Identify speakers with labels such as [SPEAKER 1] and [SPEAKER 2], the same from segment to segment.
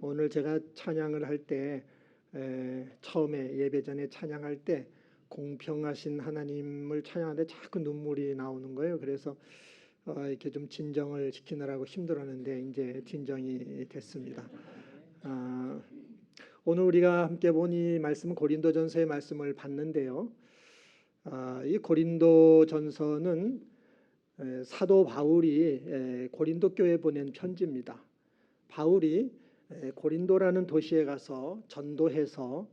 [SPEAKER 1] 오늘 제가 찬양을 할 때 처음에 예배 전에 찬양할 때 공평하신 하나님을 찬양하는데 자꾸 눈물이 나오는 거예요. 그래서 이렇게 좀 진정을 시키느라고 힘들었는데 이제 진정이 됐습니다. 오늘 우리가 함께 본 이 말씀은 고린도전서의 말씀을 봤는데요. 이 고린도전서는 사도 바울이 고린도 교회에 보낸 편지입니다. 바울이 고린도라는 도시에 가서 전도해서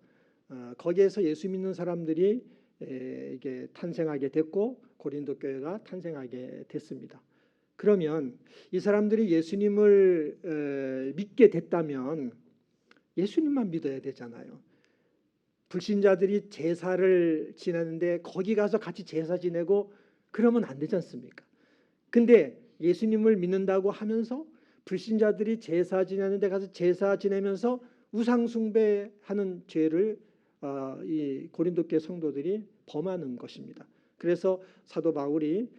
[SPEAKER 1] 거기에서 예수 믿는 사람들이 이게 탄생하게 됐고 고린도 교회가 탄생하게 됐습니다. 그러면 이 사람들이 예수님을 믿게 됐다면 예수님만 믿어야 되잖아요. 불신자들이 제사를 지내는데 거기 가서 같이 제사 지내고 그러면 안 되지 않습니까? 근데 예수님을 믿는다고 하면서 불신자들이 제사 지내는 데 가서 제사 지내면서 우상 숭배하는 죄를 이 고린도 교회 성도들이 범하는 것입니다. 그래서 사도 바울이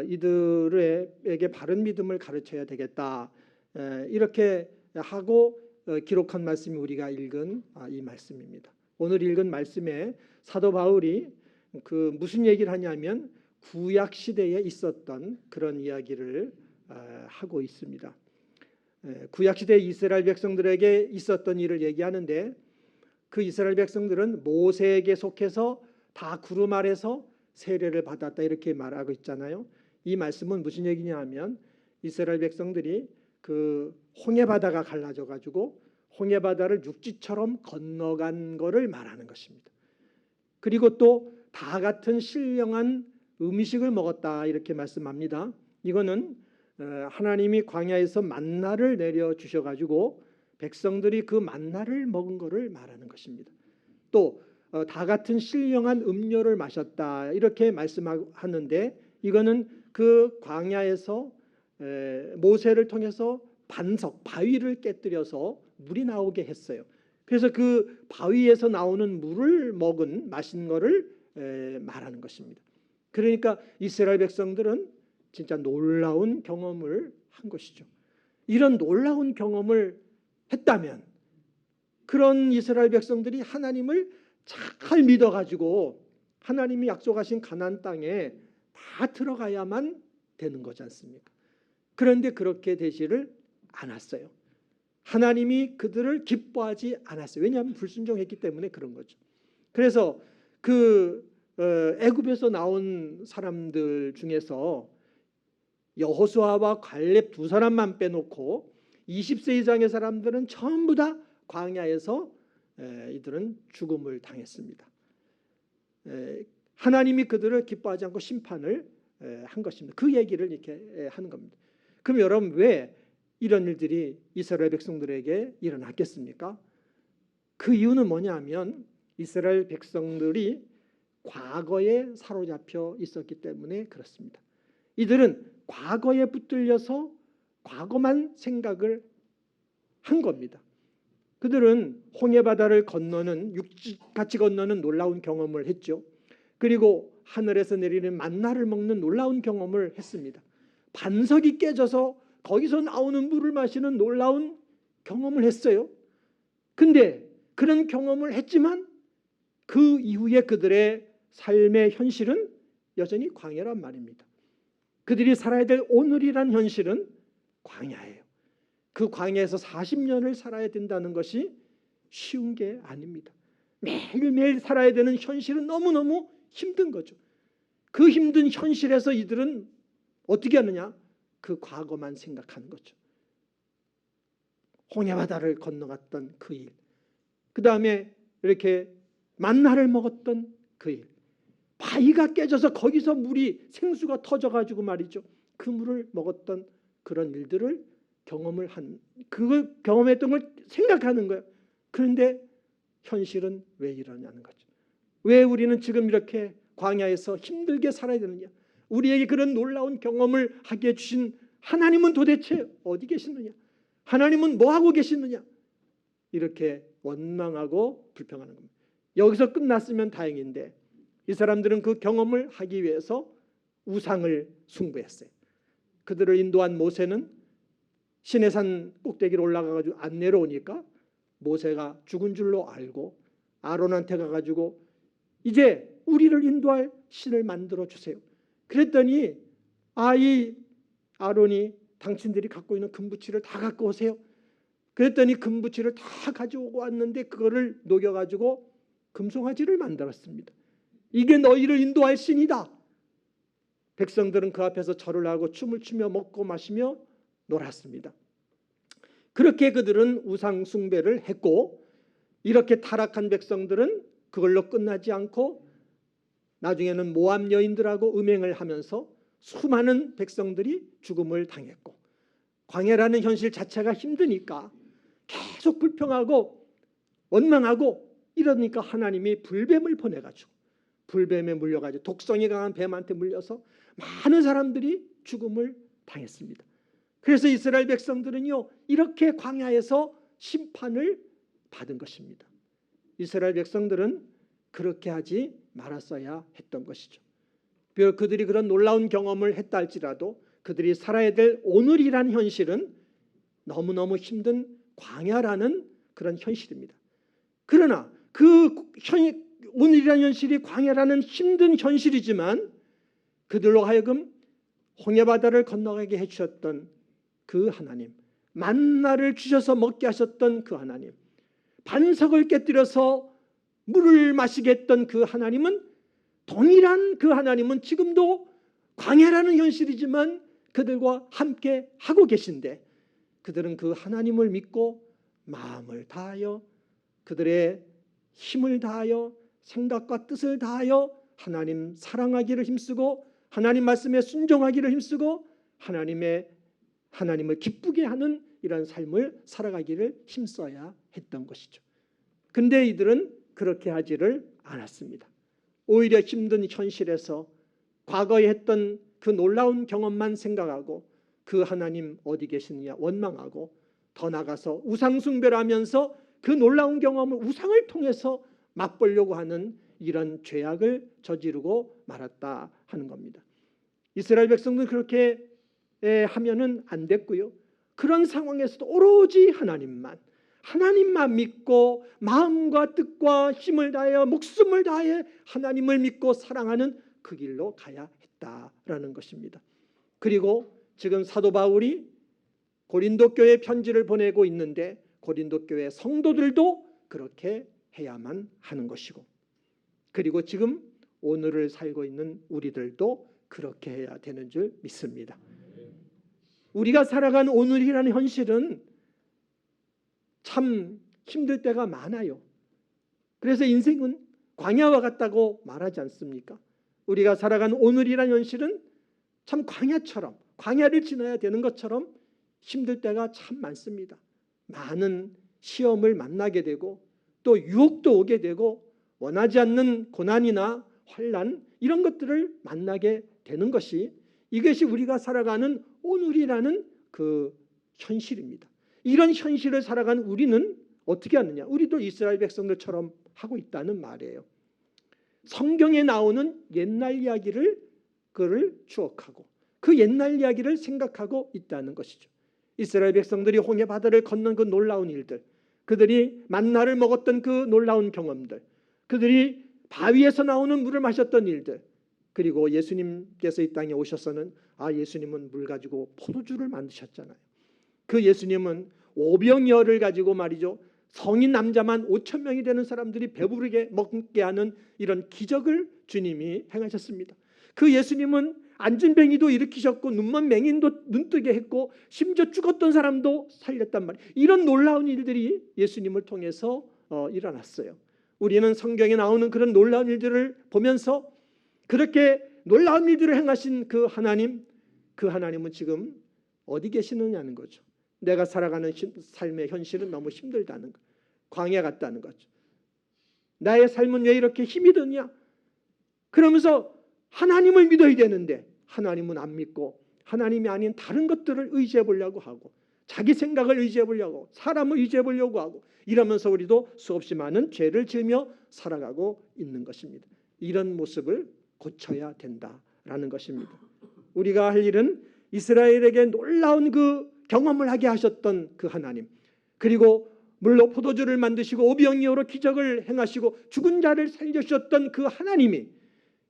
[SPEAKER 1] 이들에게 바른 믿음을 가르쳐야 되겠다, 이렇게 하고 기록한 말씀이 우리가 읽은 이 말씀입니다. 오늘 읽은 말씀에 사도 바울이 그 무슨 얘기를 하냐면 구약 시대에 있었던 그런 이야기를 하고 있습니다. 구약 시대 이스라엘 백성들에게 있었던 일을 얘기하는데, 그 이스라엘 백성들은 모세에게 속해서 다 구름 아래서 세례를 받았다, 이렇게 말하고 있잖아요. 이 말씀은 무슨 얘기냐 하면 이스라엘 백성들이 그 홍해 바다가 갈라져 가지고 홍해 바다를 육지처럼 건너간 것을 말하는 것입니다. 그리고 또 다 같은 신령한 음식을 먹었다, 이렇게 말씀합니다. 이거는 하나님이 광야에서 만나를 내려 주셔 가지고 백성들이 그 만나를 먹은 것을 말하는 것입니다. 또 다 같은 신령한 음료를 마셨다, 이렇게 말씀하는데, 이거는 그 광야에서 모세를 통해서 반석, 바위를 깨뜨려서 물이 나오게 했어요. 그래서 그 바위에서 나오는 물을 마신 것을 말하는 것입니다. 그러니까 이스라엘 백성들은 진짜 놀라운 경험을 한 것이죠. 이런 놀라운 경험을 했다면 그런 이스라엘 백성들이 하나님을 잘 믿어가지고 하나님이 약속하신 가나안 땅에 다 들어가야만 되는 거지 않습니까? 그런데 그렇게 되지를 않았어요. 하나님이 그들을 기뻐하지 않았어요. 왜냐하면 불순종했기 때문에 그런 거죠. 그래서 그 애굽에서 나온 사람들 중에서 여호수아와 갈렙 두 사람만 빼놓고 20세 이상의 사람들은 전부 다 광야에서 이들은 죽음을 당했습니다. 하나님이 그들을 기뻐하지 않고 심판을 한 것입니다. 그 얘기를 이렇게 하는 겁니다. 그럼 여러분, 왜 이런 일들이 이스라엘 백성들에게 일어났겠습니까? 그 이유는 뭐냐면 이스라엘 백성들이 과거에 사로잡혀 있었기 때문에 그렇습니다. 이들은 과거에 붙들려서 과거만 생각을 한 겁니다. 그들은 홍해바다를 건너는, 육지같이 건너는 놀라운 경험을 했죠. 그리고 하늘에서 내리는 만나를 먹는 놀라운 경험을 했습니다. 반석이 깨져서 거기서 나오는 물을 마시는 놀라운 경험을 했어요. 근데 그런 경험을 했지만 그 이후에 그들의 삶의 현실은 여전히 광야란 말입니다. 그들이 살아야 될 오늘이란 현실은 광야예요. 그 광야에서 40년을 살아야 된다는 것이 쉬운 게 아닙니다. 매일매일 살아야 되는 현실은 너무너무 힘든 거죠. 그 힘든 현실에서 이들은 어떻게 하느냐? 그 과거만 생각하는 거죠. 홍해바다를 건너갔던 그 일, 그 다음에 이렇게 만나를 먹었던 그 일, 바위가 깨져서 거기서 물이, 생수가 터져가지고 말이죠, 그 물을 먹었던 그런 일들을 그걸 경험했던 걸 생각하는 거예요. 그런데 현실은 왜 이러냐는 거죠. 왜 우리는 지금 이렇게 광야에서 힘들게 살아야 되느냐? 우리에게 그런 놀라운 경험을 하게 해주신 하나님은 도대체 어디 계시느냐? 하나님은 뭐하고 계시느냐? 이렇게 원망하고 불평하는 겁니다. 여기서 끝났으면 다행인데 이 사람들은 그 경험을 하기 위해서 우상을 숭배했어요. 그들을 인도한 모세는 시내산 꼭대기로 올라가가지고 안 내려오니까 모세가 죽은 줄로 알고 아론한테 가가지고 이제 우리를 인도할 신을 만들어 주세요. 그랬더니 이 아론이 당신들이 갖고 있는 금부치를 다 갖고 오세요. 그랬더니 금부치를 다 가져오고 왔는데 그거를 녹여가지고 금송아지를 만들었습니다. 이게 너희를 인도할 신이다. 백성들은 그 앞에서 절을 하고 춤을 추며 먹고 마시며 놀았습니다. 그렇게 그들은 우상 숭배를 했고, 이렇게 타락한 백성들은 그걸로 끝나지 않고 나중에는 모압 여인들하고 음행을 하면서 수많은 백성들이 죽음을 당했고, 광야라는 현실 자체가 힘드니까 계속 불평하고 원망하고 이러니까 하나님이 불뱀을 보내가지고 불뱀에 물려가지고 독성이 강한 뱀한테 물려서 많은 사람들이 죽음을 당했습니다. 그래서 이스라엘 백성들은요 이렇게 광야에서 심판을 받은 것입니다. 이스라엘 백성들은 그렇게 하지 말았어야 했던 것이죠. 비록 그들이 그런 놀라운 경험을 했다 할지라도 그들이 살아야 될 오늘이란 현실은 너무너무 힘든 광야라는 그런 현실입니다. 그러나 오늘이라는 현실이 광야라는 힘든 현실이지만 그들로 하여금 홍해바다를 건너가게 해주셨던 그 하나님, 만나를 주셔서 먹게 하셨던 그 하나님, 반석을 깨뜨려서 물을 마시게 했던 그 하나님은, 동일한 그 하나님은 지금도 광야라는 현실이지만 그들과 함께 하고 계신데, 그들은 그 하나님을 믿고 마음을 다하여 그들의 힘을 다하여 생각과 뜻을 다하여 하나님 사랑하기를 힘쓰고 하나님 말씀에 순종하기를 힘쓰고 하나님을 기쁘게 하는 이런 삶을 살아가기를 힘써야 했던 것이죠. 근데 이들은 그렇게 하지를 않았습니다. 오히려 힘든 현실에서 과거에 했던 그 놀라운 경험만 생각하고 그 하나님 어디 계시느냐 원망하고, 더 나가서 우상숭배를 하면서 그 놀라운 경험을 우상을 통해서 맛보려고 하는 이런 죄악을 저지르고 말았다 하는 겁니다. 이스라엘 백성들은 그렇게 하면은 안 됐고요. 그런 상황에서도 오로지 하나님만 믿고 마음과 뜻과 힘을 다하여 목숨을 다해 하나님을 믿고 사랑하는 그 길로 가야 했다라는 것입니다. 그리고 지금 사도 바울이 고린도 교회에 편지를 보내고 있는데 고린도 교회 성도들도 그렇게 해야만 하는 것이고, 그리고 지금 오늘을 살고 있는 우리들도 그렇게 해야 되는 줄 믿습니다. 우리가 살아가는 오늘이라는 현실은 참 힘들 때가 많아요. 그래서 인생은 광야와 같다고 말하지 않습니까? 우리가 살아가는 오늘이라는 현실은 참 광야를 지나야 되는 것처럼 힘들 때가 참 많습니다. 많은 시험을 만나게 되고 또 유혹도 오게 되고 원하지 않는 고난이나 환난 이런 것들을 만나게 되는 것이, 이것이 우리가 살아가는 오늘이라는 그 현실입니다. 이런 현실을 살아가는 우리는 어떻게 하느냐? 우리도 이스라엘 백성들처럼 하고 있다는 말이에요. 성경에 나오는 옛날 이야기를 추억하고 그 옛날 이야기를 생각하고 있다는 것이죠. 이스라엘 백성들이 홍해 바다를 건넌 그 놀라운 일들, 그들이 만나를 먹었던 그 놀라운 경험들, 그들이 바위에서 나오는 물을 마셨던 일들, 그리고 예수님께서 이 땅에 오셔서는 예수님은 물 가지고 포도주를 만드셨잖아요. 그 예수님은 오병이어를 가지고 말이죠, 성인 남자만 5천 명이 되는 사람들이 배부르게 먹게 하는 이런 기적을 주님이 행하셨습니다. 그 예수님은 안진뱅이도 일으키셨고 눈먼 맹인도 눈뜨게 했고 심지어 죽었던 사람도 살렸단 말이에요. 이런 놀라운 일들이 예수님을 통해서 일어났어요. 우리는 성경에 나오는 그런 놀라운 일들을 보면서 그렇게 놀라운 일들을 행하신 그 하나님은 지금 어디 계시느냐는 거죠. 내가 살아가는 삶의 현실은 너무 힘들다는 것, 광야 같다는 거죠. 나의 삶은 왜 이렇게 힘이 드냐? 그러면서 하나님을 믿어야 되는데 하나님은 안 믿고 하나님이 아닌 다른 것들을 의지해 보려고 하고 자기 생각을 의지해 보려고 하고 사람을 의지해 보려고 하고 이러면서 우리도 수없이 많은 죄를 지으며 살아가고 있는 것입니다. 이런 모습을 고쳐야 된다라는 것입니다. 우리가 할 일은 이스라엘에게 놀라운 그 경험을 하게 하셨던 그 하나님, 그리고 물로 포도주를 만드시고 오병이어로 기적을 행하시고 죽은 자를 살려주셨던 그 하나님이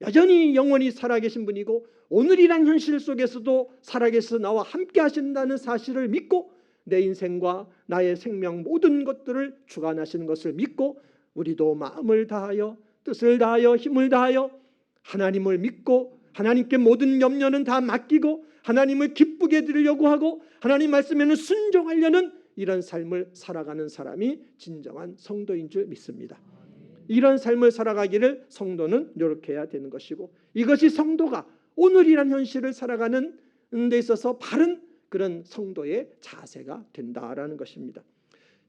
[SPEAKER 1] 여전히 영원히 살아계신 분이고 오늘이란 현실 속에서도 살아계셔서 나와 함께 하신다는 사실을 믿고 내 인생과 나의 생명 모든 것들을 주관하시는 것을 믿고 우리도 마음을 다하여 뜻을 다하여 힘을 다하여 하나님을 믿고 하나님께 모든 염려는 다 맡기고 하나님을 기쁘게 드리려고 하고 하나님 말씀에는 순종하려는 이런 삶을 살아가는 사람이 진정한 성도인 줄 믿습니다. 이런 삶을 살아가기를 성도는 노력해야 되는 것이고 이것이 성도가 오늘이란 현실을 살아가는 데 있어서 바른 그런 성도의 자세가 된다라는 것입니다.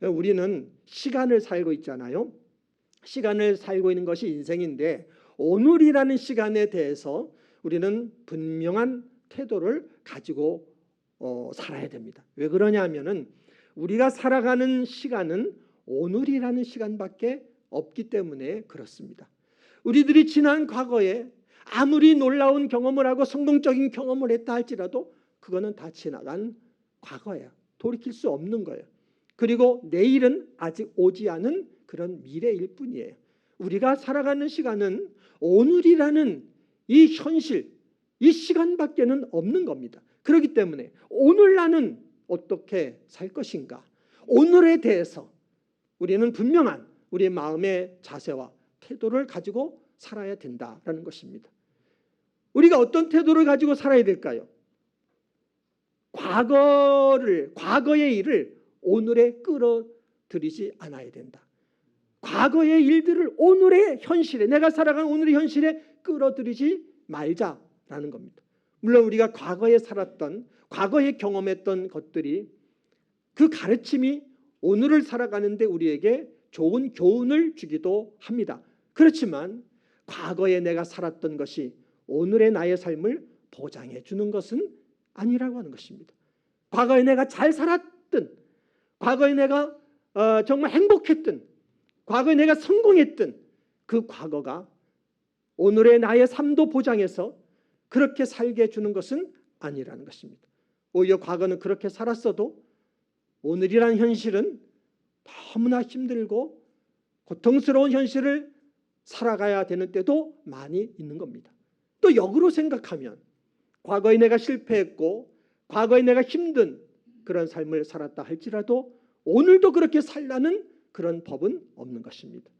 [SPEAKER 1] 우리는 시간을 살고 있잖아요. 시간을 살고 있는 것이 인생인데 오늘이라는 시간에 대해서 우리는 분명한 태도를 가지고 살아야 됩니다. 왜 그러냐면은 우리가 살아가는 시간은 오늘이라는 시간밖에 없기 때문에 그렇습니다. 우리들이 지난 과거에 아무리 놀라운 경험을 하고 성공적인 경험을 했다 할지라도 그거는 다 지나간 과거예요. 돌이킬 수 없는 거예요. 그리고 내일은 아직 오지 않은 그런 미래일 뿐이에요. 우리가 살아가는 시간은 오늘이라는 이 현실, 이 시간밖에는 없는 겁니다. 그렇기 때문에 오늘 나는 어떻게 살 것인가, 오늘에 대해서 우리는 분명한 우리의 마음의 자세와 태도를 가지고 살아야 된다라는 것입니다. 우리가 어떤 태도를 가지고 살아야 될까요? 과거의 일을 오늘에 끌어들이지 않아야 된다. 과거의 일들을 오늘의 현실에, 내가 살아가는 오늘의 현실에 끌어들이지 말자라는 겁니다. 물론 우리가 과거에 살았던, 과거에 경험했던 것들이 그 가르침이 오늘을 살아가는데 우리에게 좋은 교훈을 주기도 합니다. 그렇지만 과거에 내가 살았던 것이 오늘의 나의 삶을 보장해 주는 것은 아니라고 하는 것입니다. 과거에 내가 잘 살았든, 과거에 내가 정말 행복했든, 과거에 내가 성공했든 그 과거가 오늘의 나의 삶도 보장해서 그렇게 살게 해주는 것은 아니라는 것입니다. 오히려 과거는 그렇게 살았어도 오늘이라는 현실은 너무나 힘들고 고통스러운 현실을 살아가야 되는 때도 많이 있는 겁니다. 또 역으로 생각하면 과거에 내가 실패했고 과거에 내가 힘든 그런 삶을 살았다 할지라도 오늘도 그렇게 살라는 그런 법은 없는 것입니다.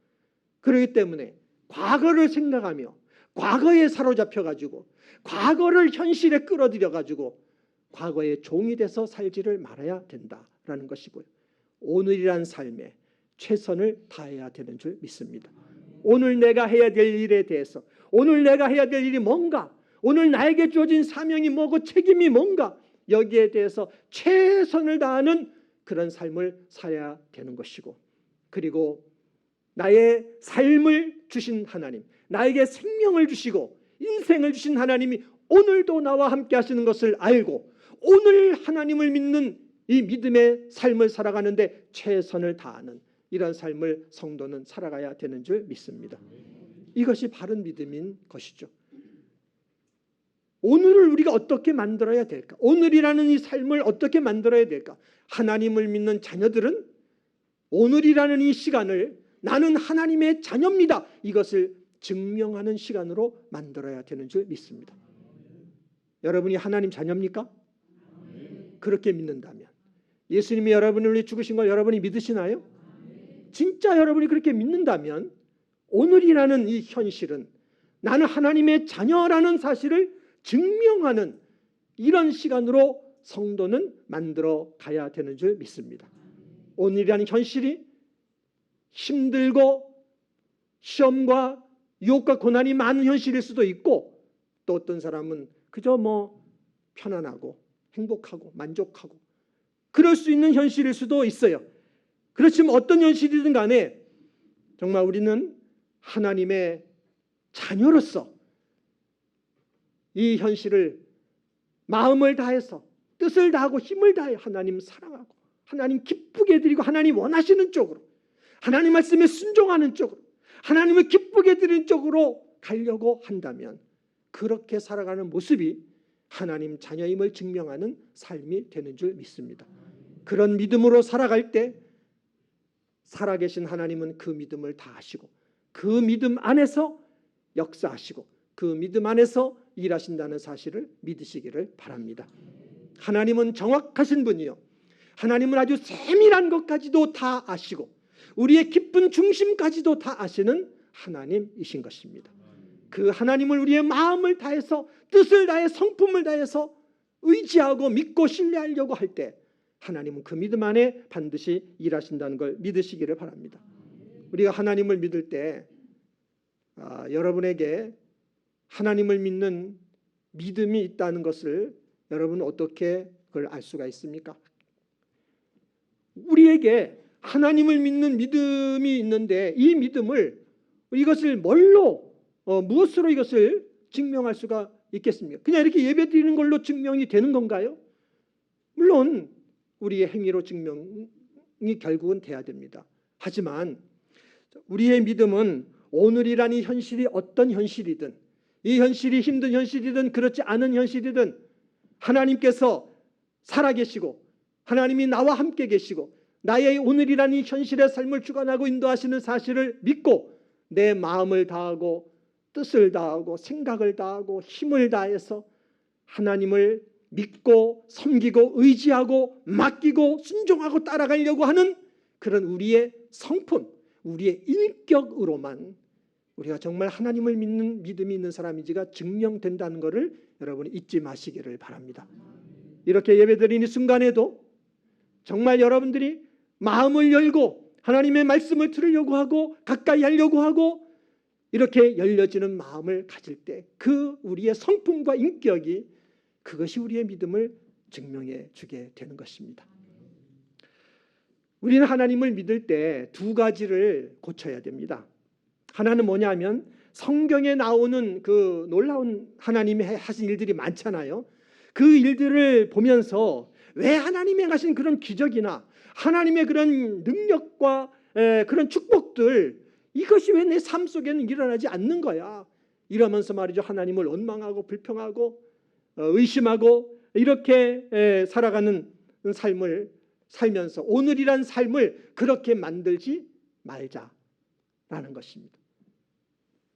[SPEAKER 1] 그렇기 때문에 과거를 생각하며 과거에 사로잡혀가지고 과거를 현실에 끌어들여가지고 과거의 종이 돼서 살지를 말아야 된다라는 것이고요. 오늘이란 삶에 최선을 다해야 되는 줄 믿습니다. 오늘 내가 해야 될 일에 대해서, 오늘 내가 해야 될 일이 뭔가, 오늘 나에게 주어진 사명이 뭐고 책임이 뭔가, 여기에 대해서 최선을 다하는 그런 삶을 살아야 되는 것이고, 그리고 나의 삶을 주신 하나님, 나에게 생명을 주시고 인생을 주신 하나님이 오늘도 나와 함께 하시는 것을 알고 오늘 하나님을 믿는 이 믿음의 삶을 살아가는데 최선을 다하는 이런 삶을 성도는 살아가야 되는 줄 믿습니다. 이것이 바른 믿음인 것이죠. 오늘을 우리가 어떻게 만들어야 될까? 오늘이라는 이 삶을 어떻게 만들어야 될까? 하나님을 믿는 자녀들은 오늘이라는 이 시간을 나는 하나님의 자녀입니다, 이것을 증명하는 시간으로 만들어야 되는 줄 믿습니다. 여러분이 하나님 자녀입니까? 그렇게 믿는다면, 예수님이 여러분을 위해 죽으신 걸 여러분이 믿으시나요? 진짜 여러분이 그렇게 믿는다면 오늘이라는 이 현실은 나는 하나님의 자녀라는 사실을 증명하는 이런 시간으로 성도는 만들어 가야 되는 줄 믿습니다. 오늘이라는 현실이 힘들고 시험과 유혹과 고난이 많은 현실일 수도 있고, 또 어떤 사람은 그저 편안하고 행복하고 만족하고 그럴 수 있는 현실일 수도 있어요. 그렇지만 어떤 현실이든 간에 정말 우리는 하나님의 자녀로서 이 현실을 마음을 다해서 뜻을 다하고 힘을 다해 하나님 사랑하고 하나님 기쁘게 해드리고 하나님 원하시는 쪽으로, 하나님 말씀에 순종하는 쪽으로, 하나님을 기쁘게 해드리는 쪽으로 가려고 한다면 그렇게 살아가는 모습이 하나님 자녀임을 증명하는 삶이 되는 줄 믿습니다. 그런 믿음으로 살아갈 때 살아계신 하나님은 그 믿음을 다 아시고 그 믿음 안에서 역사하시고 그 믿음 안에서 일하신다는 사실을 믿으시기를 바랍니다. 하나님은 정확하신 분이요, 하나님은 아주 세밀한 것까지도 다 아시고 우리의 깊은 중심까지도 다 아시는 하나님이신 것입니다. 그 하나님을 우리의 마음을 다해서 뜻을 다해 성품을 다해서 의지하고 믿고 신뢰하려고 할 때 하나님은 그 믿음 안에 반드시 일하신다는 걸 믿으시기를 바랍니다. 우리가 하나님을 믿을 때 여러분에게 하나님을 믿는 믿음이 있다는 것을 여러분 어떻게 그걸 알 수가 있습니까? 우리에게 하나님을 믿는 믿음이 있는데 이 믿음을 이것을 뭘로 무엇으로 이것을 증명할 수가 있겠습니까? 그냥 이렇게 예배드리는 걸로 증명이 되는 건가요? 물론 우리의 행위로 증명이 결국은 돼야 됩니다. 하지만 우리의 믿음은 오늘이라는 현실이 어떤 현실이든, 이 현실이 힘든 현실이든 그렇지 않은 현실이든 하나님께서 살아계시고 하나님이 나와 함께 계시고 나의 오늘이라는 현실의 삶을 주관하고 인도하시는 사실을 믿고 내 마음을 다하고 뜻을 다하고 생각을 다하고 힘을 다해서 하나님을 믿고 섬기고 의지하고 맡기고 순종하고 따라가려고 하는 그런 우리의 성품, 우리의 인격으로만 우리가 정말 하나님을 믿는 믿음이 있는 사람인지가 증명된다는 것을 여러분이 잊지 마시기를 바랍니다. 이렇게 예배드리는 순간에도 정말 여러분들이 마음을 열고 하나님의 말씀을 들으려고 하고 가까이 하려고 하고 이렇게 열려지는 마음을 가질 때 그 우리의 성품과 인격이 그것이 우리의 믿음을 증명해 주게 되는 것입니다. 우리는 하나님을 믿을 때 두 가지를 고쳐야 됩니다. 하나는 뭐냐면 성경에 나오는 그 놀라운 하나님이 하신 일들이 많잖아요. 그 일들을 보면서 왜 하나님이 하신 그런 기적이나 하나님의 그런 능력과 그런 축복들 이것이 왜 내 삶 속에는 일어나지 않는 거야. 이러면서 말이죠. 하나님을 원망하고 불평하고 의심하고 이렇게 살아가는 삶을 살면서 오늘이란 삶을 그렇게 만들지 말자라는 것입니다.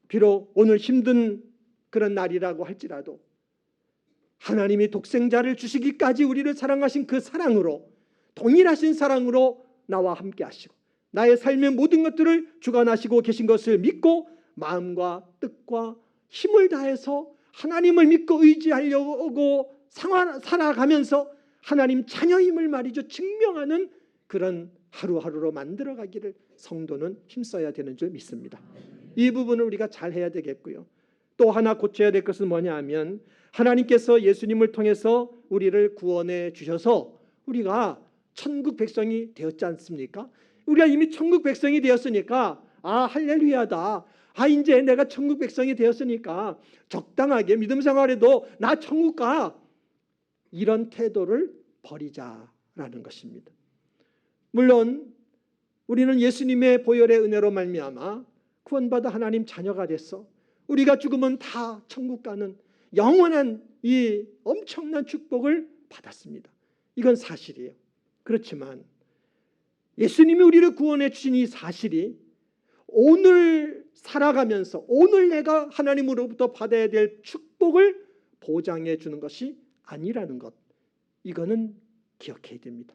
[SPEAKER 1] 비록 오늘 힘든 그런 날이라고 할지라도 하나님이 독생자를 주시기까지 우리를 사랑하신 그 사랑으로 동일하신 사랑으로 나와 함께 하시고 나의 삶의 모든 것들을 주관하시고 계신 것을 믿고 마음과 뜻과 힘을 다해서 하나님을 믿고 의지하려고 살아가면서 하나님 자녀임을 말이죠 증명하는 그런 하루하루로 만들어가기를 성도는 힘써야 되는 줄 믿습니다. 이 부분을 우리가 잘 해야 되겠고요. 또 하나 고쳐야 될 것은 뭐냐 하면 하나님께서 예수님을 통해서 우리를 구원해 주셔서 우리가 천국 백성이 되었지 않습니까? 우리가 이미 천국 백성이 되었으니까 할렐루야다. 이제 내가 천국 백성이 되었으니까 적당하게 믿음 생활에도 나 천국 가. 이런 태도를 버리자라는 것입니다. 물론 우리는 예수님의 보혈의 은혜로 말미암아 구원받아 하나님 자녀가 됐어. 우리가 죽으면 다 천국 가는 영원한 이 엄청난 축복을 받았습니다. 이건 사실이에요. 그렇지만 예수님이 우리를 구원해 주신 이 사실이 오늘 살아가면서 오늘 내가 하나님으로부터 받아야 될 축복을 보장해 주는 것이 아니라는 것, 이거는 기억해야 됩니다.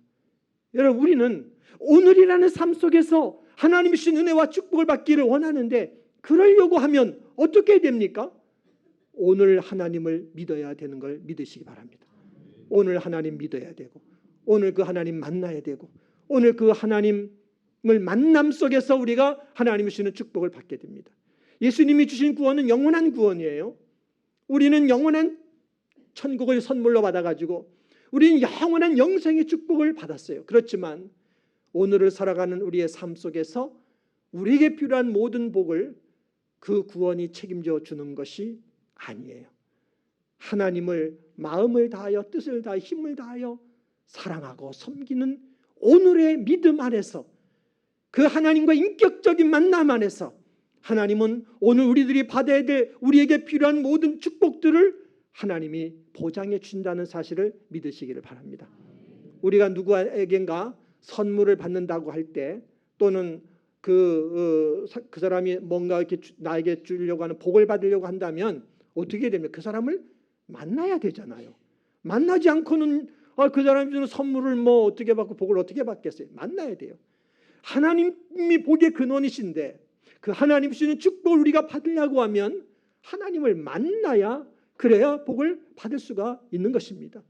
[SPEAKER 1] 여러분, 우리는 오늘이라는 삶 속에서 하나님이 주신 은혜와 축복을 받기를 원하는데 그러려고 하면 어떻게 해야 됩니까? 오늘 하나님을 믿어야 되는 걸 믿으시기 바랍니다. 오늘 하나님 믿어야 되고 오늘 그 하나님 만나야 되고 오늘 그 하나님을 만남 속에서 우리가 하나님이 주시는 축복을 받게 됩니다. 예수님이 주신 구원은 영원한 구원이에요. 우리는 영원한 천국을 선물로 받아가지고 우리는 영원한 영생의 축복을 받았어요. 그렇지만 오늘을 살아가는 우리의 삶 속에서 우리에게 필요한 모든 복을 그 구원이 책임져 주는 것이 아니에요. 하나님을 마음을 다하여 뜻을 다하여 힘을 다하여 사랑하고 섬기는 오늘의 믿음 안에서 그 하나님과 인격적인 만남 안에서 하나님은 오늘 우리들이 받아야 될 우리에게 필요한 모든 축복들을 하나님이 보장해 주신다는 사실을 믿으시기를 바랍니다. 우리가 누구에겐가 선물을 받는다고 할 때, 또는 그 사람이 뭔가 이렇게 나에게 주려고 하는 복을 받으려고 한다면 어떻게 되면 그 사람을 만나야 되잖아요. 만나지 않고는 그 사람이 주는 선물을 뭐 어떻게 받고 복을 어떻게 받겠어요? 만나야 돼요. 하나님이 복의 근원이신데 그 하나님 주시는 축복을 우리가 받으려고 하면 하나님을 만나야, 그래야 복을 받을 수가 있는 것입니다.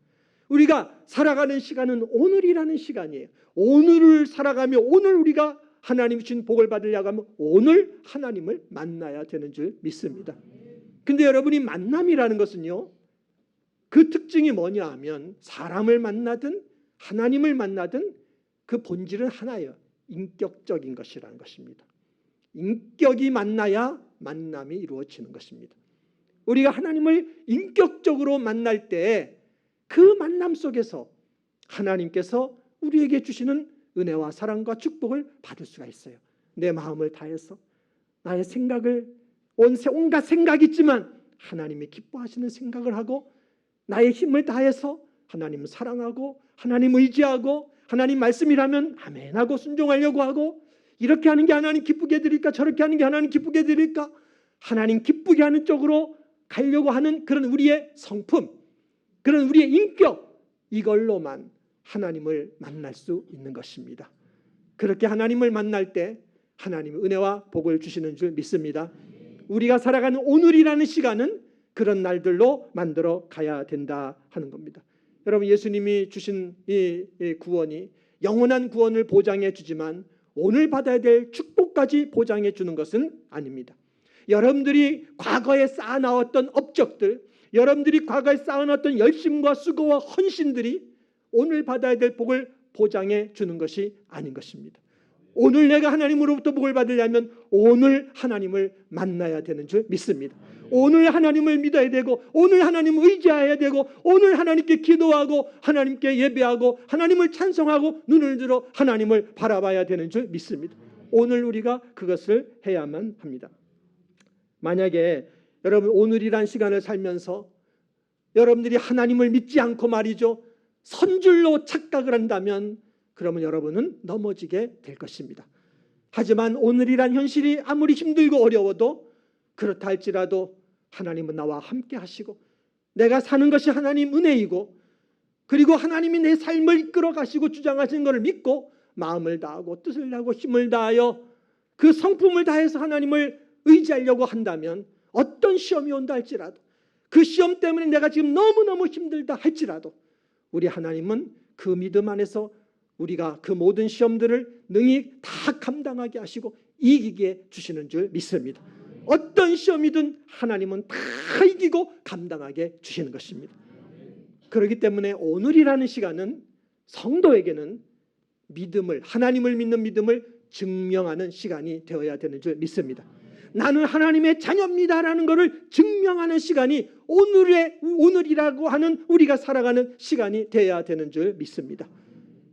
[SPEAKER 1] 우리가 살아가는 시간은 오늘이라는 시간이에요. 오늘을 살아가며 오늘 우리가 하나님이 주신 복을 받으려고 하면 오늘 하나님을 만나야 되는 줄 믿습니다. 근데 여러분이 만남이라는 것은요, 그 특징이 뭐냐 하면 사람을 만나든 하나님을 만나든 그 본질은 하나예요. 인격적인 것이라는 것입니다. 인격이 만나야 만남이 이루어지는 것입니다. 우리가 하나님을 인격적으로 만날 때 그 만남 속에서 하나님께서 우리에게 주시는 은혜와 사랑과 축복을 받을 수가 있어요. 내 마음을 다해서 나의 생각을, 온갖 생각이 있지만 하나님이 기뻐하시는 생각을 하고 나의 힘을 다해서 하나님을 사랑하고 하나님 의지하고 하나님 말씀이라면 아멘하고 순종하려고 하고, 이렇게 하는 게 하나님 기쁘게 해드릴까, 저렇게 하는 게 하나님 기쁘게 해드릴까, 하나님 기쁘게 하는 쪽으로 가려고 하는 그런 우리의 성품, 그런 우리의 인격, 이걸로만 하나님을 만날 수 있는 것입니다. 그렇게 하나님을 만날 때 하나님의 은혜와 복을 주시는 줄 믿습니다. 우리가 살아가는 오늘이라는 시간은 그런 날들로 만들어 가야 된다 하는 겁니다. 여러분, 예수님이 주신 이 구원이 영원한 구원을 보장해 주지만 오늘 받아야 될 축복까지 보장해 주는 것은 아닙니다. 여러분들이 과거에 쌓아나왔던 업적들, 여러분들이 과거에 쌓아놨던 열심과 수고와 헌신들이 오늘 받아야 될 복을 보장해 주는 것이 아닌 것입니다. 오늘 내가 하나님으로부터 복을 받으려면 오늘 하나님을 만나야 되는 줄 믿습니다. 오늘 하나님을 믿어야 되고 오늘 하나님을 의지해야 되고 오늘 하나님께 기도하고 하나님께 예배하고 하나님을 찬송하고 눈을 들어 하나님을 바라봐야 되는 줄 믿습니다. 오늘 우리가 그것을 해야만 합니다. 만약에 여러분 오늘이란 시간을 살면서 여러분들이 하나님을 믿지 않고 말이죠, 선줄로 착각을 한다면 그러면 여러분은 넘어지게 될 것입니다. 하지만 오늘이란 현실이 아무리 힘들고 어려워도 그렇다 할지라도 하나님은 나와 함께 하시고 내가 사는 것이 하나님 은혜이고 그리고 하나님이 내 삶을 이끌어 가시고 주장하시는 것을 믿고 마음을 다하고 뜻을 다하고 힘을 다하여 그 성품을 다해서 하나님을 의지하려고 한다면 어떤 시험이 온다 할지라도 그 시험 때문에 내가 지금 너무너무 힘들다 할지라도 우리 하나님은 그 믿음 안에서 우리가 그 모든 시험들을 능히 다 감당하게 하시고 이기게 주시는 줄 믿습니다. 어떤 시험이든 하나님은 다 이기고 감당하게 주시는 것입니다. 그렇기 때문에 오늘이라는 시간은 성도에게는 믿음을, 하나님을 믿는 믿음을 증명하는 시간이 되어야 되는 줄 믿습니다. 나는 하나님의 자녀입니다라는 것을 증명하는 시간이 오늘이라고 하는 우리가 살아가는 시간이 되어야 되는 줄 믿습니다.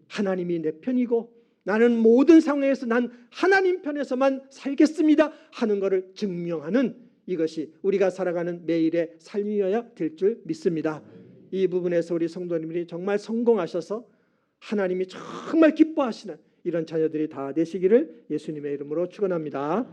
[SPEAKER 1] 하나님이 내 편이고 나는 모든 상황에서 난 하나님 편에서만 살겠습니다 하는 것을 증명하는 이것이 우리가 살아가는 매일의 삶이어야 될 줄 믿습니다. 이 부분에서 우리 성도님들이 정말 성공하셔서 하나님이 정말 기뻐하시는 이런 자녀들이 다 되시기를 예수님의 이름으로 축원합니다.